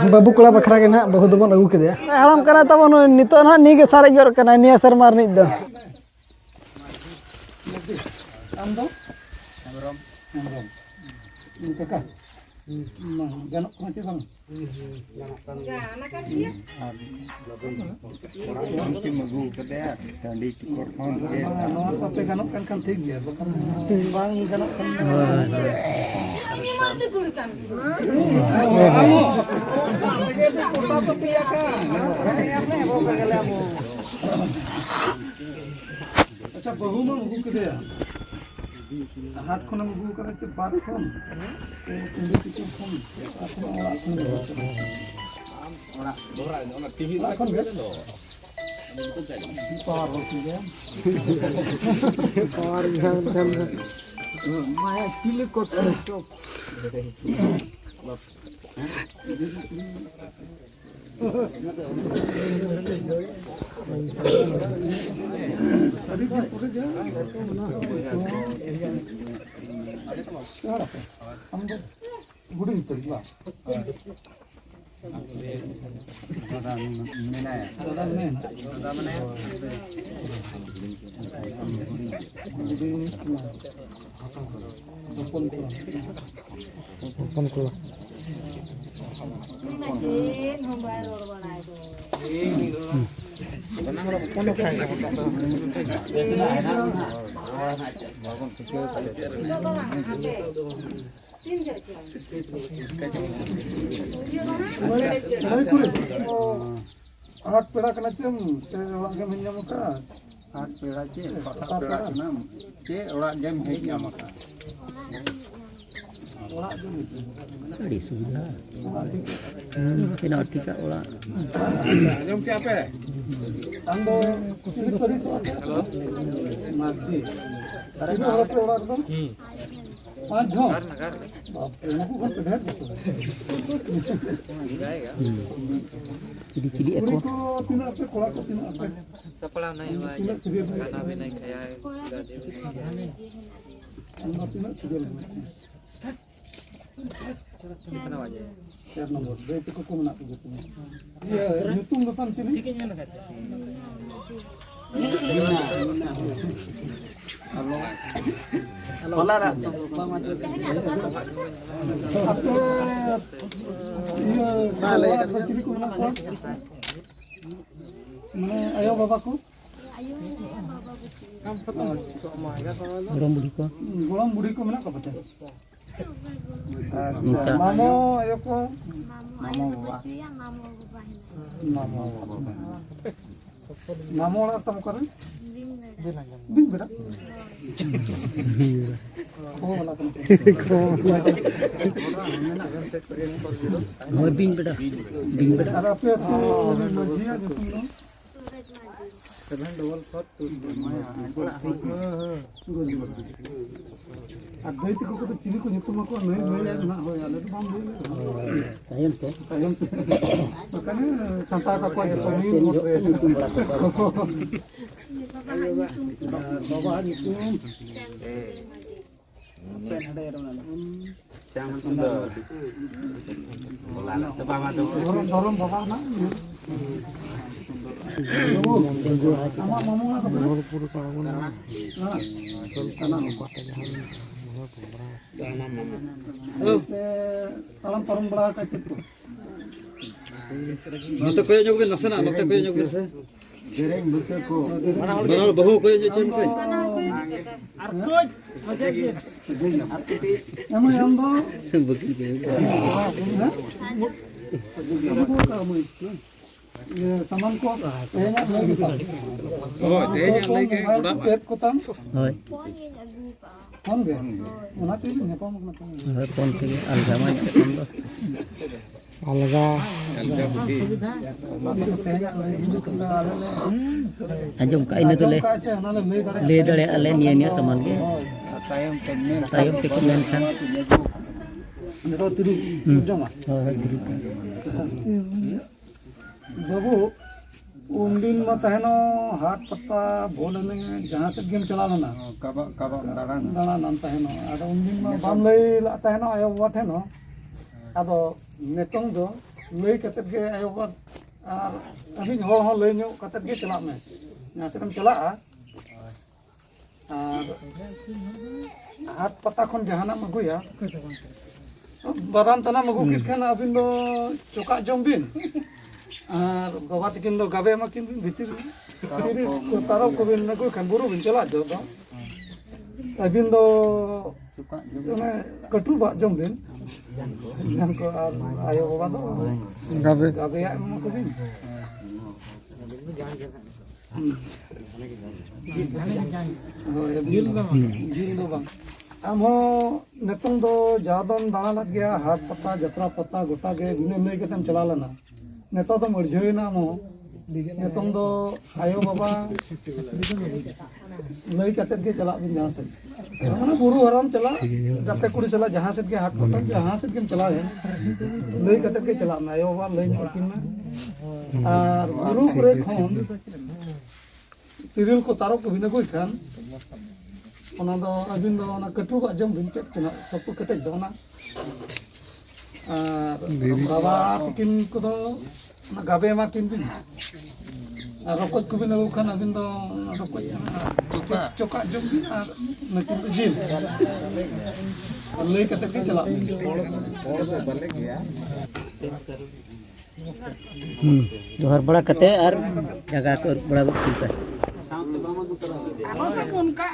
बाबू कड़ा बखरा के ना बहु दबन अगू के हड़म करा तब नित ना नी के सारे जोर कना निया शर्मा रनित दो आम दो काका ganok ko nanti bang magu kada tandi korban no tapi ganok kan ठीक है bang ganok kan अच्छा बहु में मगु कदे हाथ खन मगु करे के बात खन तो किसी खन अपना खन ओरा दोरा ओना टीवी खन गए पार हो गया पार गन माया किले को चोप आठ पेड़ा कना चम ओड़ा के मिल जामका आठ पेड़ा चे पता पेड़ा कना चे ओड़ा गेम हे जामका ओड़ा जो अड़ी सुविधा केना टिका ओड़ा जम के आपे अंदो कुसी करी सो हेलो माती तारे ओड़ा पे ओड़ा एकदम पांच झो बाप रे मुको को ढेर जाएगा चिड़ी एको तो तीन पे कोड़ा को तीन पे सपड़ा नहीं हुआ खाना भी नहीं खाया है गाड़ी भी नहीं तीन चिड़ी कितना बजे 4 नंबर दे पे को ना को ये नुतुम दो तम चिड़ी ठीक है ना हेलो होला रा बामा जो आपको ये नाले चिड़ी को ना को माने आयो बाबा को काम पता गोलम बुढ़ी को मना को पता अच्छा मामो आयो को मामो बाबा मामो वाला तम करे बिन बेटा ओ वाला तम और बिन बेटा अरे पे तो मजिया जो तुम लोग 7 डबल 4 2 माया अद्वैत को तो चिली को नितुम को नहीं मिले ना हो याले तो बम टाइम पे तो कने संता का कोई तो नहीं मोट रे बाबा नितुम श्याम सुंदर बोला तो बाबा तो धरम बाबा ना ama mamu na puro para una sultana ko ta jahan dana mamu talam parum bada ka chitu note koy jog nasana note koy jog se jereng buse ko mana bahu koy jo chen koy ar koj ama yamba baki ये सामान को तेजा लई के ओ तेजा लई के गुडा check को तम होय फोन गे ओना ते ने पम न तम फोन ते अलगा मा फोन दो अलगा बुद्धि अंजम काई न तो ले दड़े अले निया सामान के तायम पे मेन खान तो तिरु जमा हां तिरु बाबू उन दिन में तहनो हाट पत्ता बोल ने जहां से गेम चला ना कबा दाड़ा नाम तहनो आदो उन दिन में बाम लई ला तहनो आयो बाटे नो आदो नितों दो लई कतत गे आयोबा और अभी हो लई नो कतत गे चला में नासरम चला और हाथ पता खन जहाना मगुया बादाम तना मगु कित खान अबिन दो चोका जम बिन और बाबा तकिन दो गाबे माकिन बिन भितिर को तारो को बिन नगु खान बुरु बिन चला दो अबिन दो कटु बा जम बिन yang ko ayo bawa do gabe ya mo ko bin jil do bang amo netong do jadon dana lat gaya hat pata jatra pata gota ge bine lei ketem chala lana neto do marjoi na mo netong do ayo baba lei katet ge chala bin jahan se mana buru haram chala gate kuri chala jahan se ge hat pata jahan se ge chala hai lei katet ge chala na ayo baba lei makin na ar buru kure khon tiril ko taro ko bina koi khan ona do abin do ona katu ba jam bin cek na sapu katet do na ar baba tikin ko do na gabe makin bin rokot ko bin khan abin do rokot coka jom bin ar nakin jil lei katet ke chala जोहर बड़ा कते और जगह को बड़ा ठीक है apa sih unka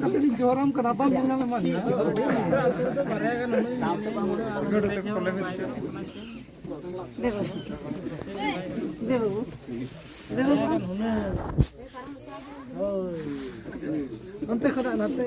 tapi di joram kenapa bilang memang nanti kada nanti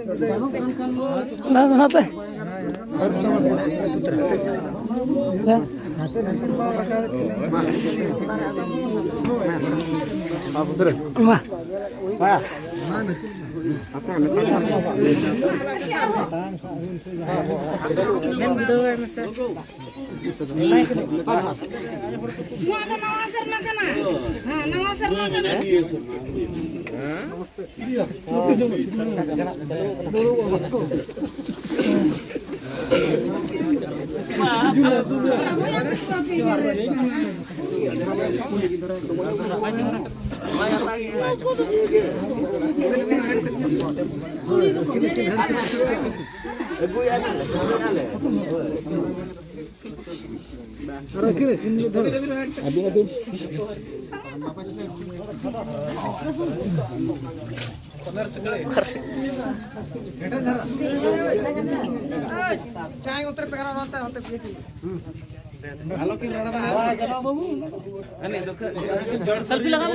selfie लगा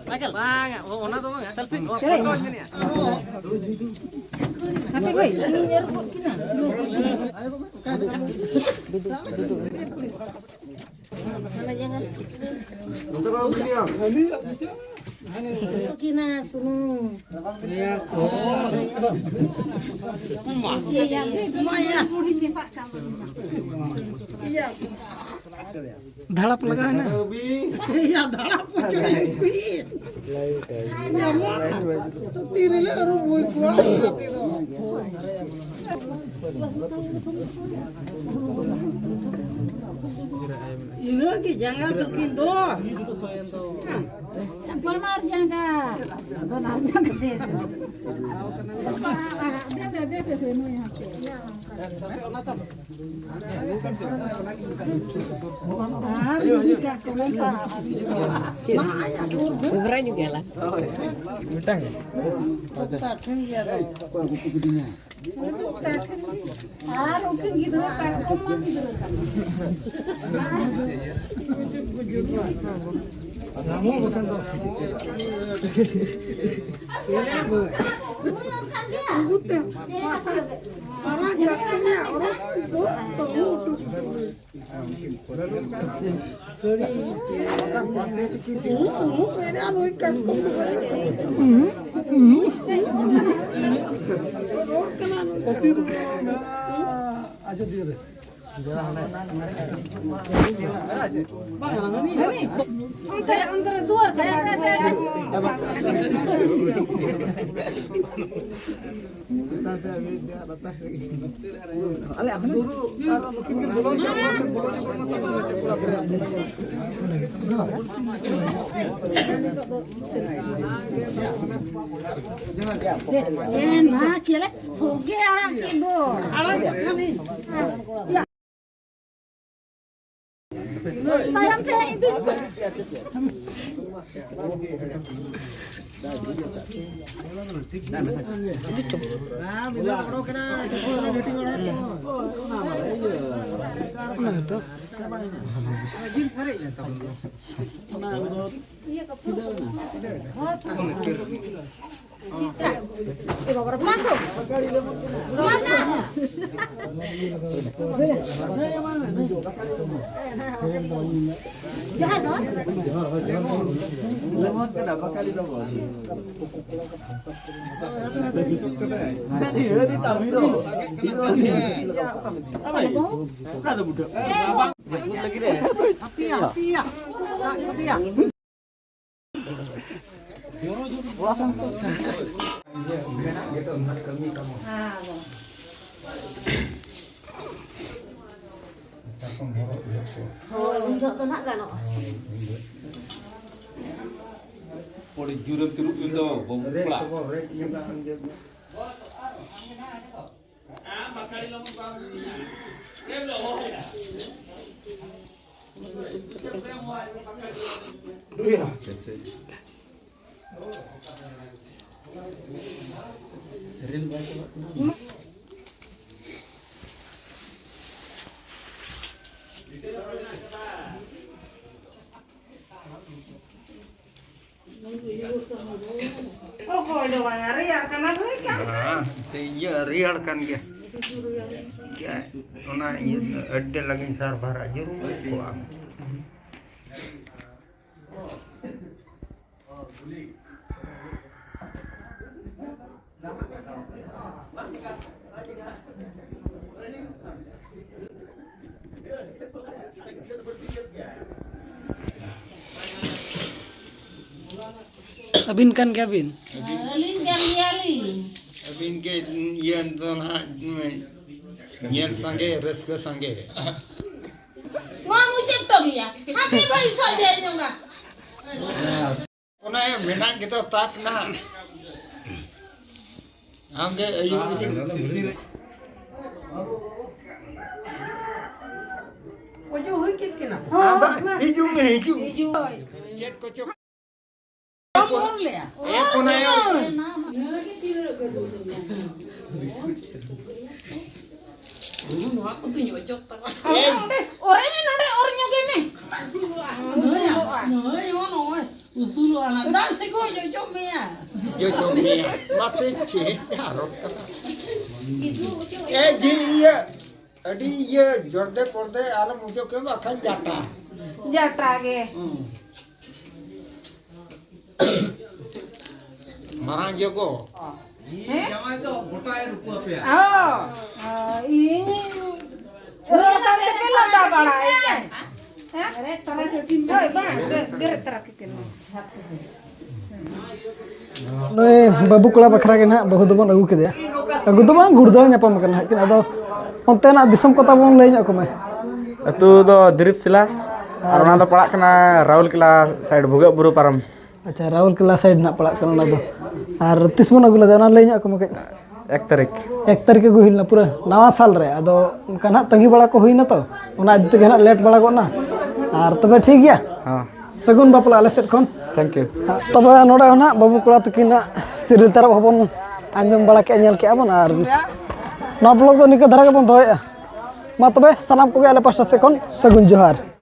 Michael bang ona do bang selfie foto ini nanti boy ini airport kina mana jangan kina sunu ya iya धड़प लगा है ना या धड़ा पकड़ी कुई या तो तेरे ले रो बोई को ini ki jangan terkindo benar jangan benar jangan Beneran juga lah. mungkin gitu kan gitu kamu bukan tuh buta para jatuhnya orang itu aja dia Antara dua kayak nah, cilek, soge alang itu, alang kami. Tayang saya itu. Masuk. Jahat toh? Lemot kenapa kali dong? Oh, untuk tu nak kan? Poli jurum turuk itu pula. Oh, boleh warna riak karena mereka. Iya real kan dia. Ya, ona ada lagi server aja rumah. Abin kan Kevin. Lin kan liali. Abin ke yan to na yan sange reska sange. Mau muncul tu dia. Hati bayi saja juga. Ona menang kita tak na. Angge ayu ini. Wajah hikit kena. Hiju me hiju. Chat ko chok. Kona yo. Orang ni nade orangnya gini. Usul anak dah seko jauh mea. Yo mia. Masih che harok. Ji iya. Adi iya jorde porde alam mujo ke makan jata. Jatra ke. Marang jago. Jangan itu gotai rupu apa ya? Oh, ini. Suratan tepelan dah bala ini. Hah? Hei, bang, biar terakitin. Noi babu kula bakra ke na bahu dobon agu kede. Agu dobon gurdo nyapa makan hakin ado onte na disam kota bon lay nyako mai. Itu do Dirip Sila, arona do palak kena Raul Kila side Bhuga Buru Param. Acha Raul kila side na palak kana do. Ar tismon agu la lay nyako makai. 1 tarik. 1 तारीख को हुई ना पूरा नवा साल रे अदो कना तंगी बड़ा को हुई ना तो ओना आज तक ना लेट बड़ा को ना आर तबे ठीक गया हाँ, सगुन बापला आले सेट खन thank you. तबे नोडे होना बाबू कोड़ा तकिना तिरिल तारा हबन आंजम बड़ा के नेल के आबन आर ना ब्लॉग तो निके धरा के बन दोया मा तबे सलाम को आले पास से खन सगुन जोहार।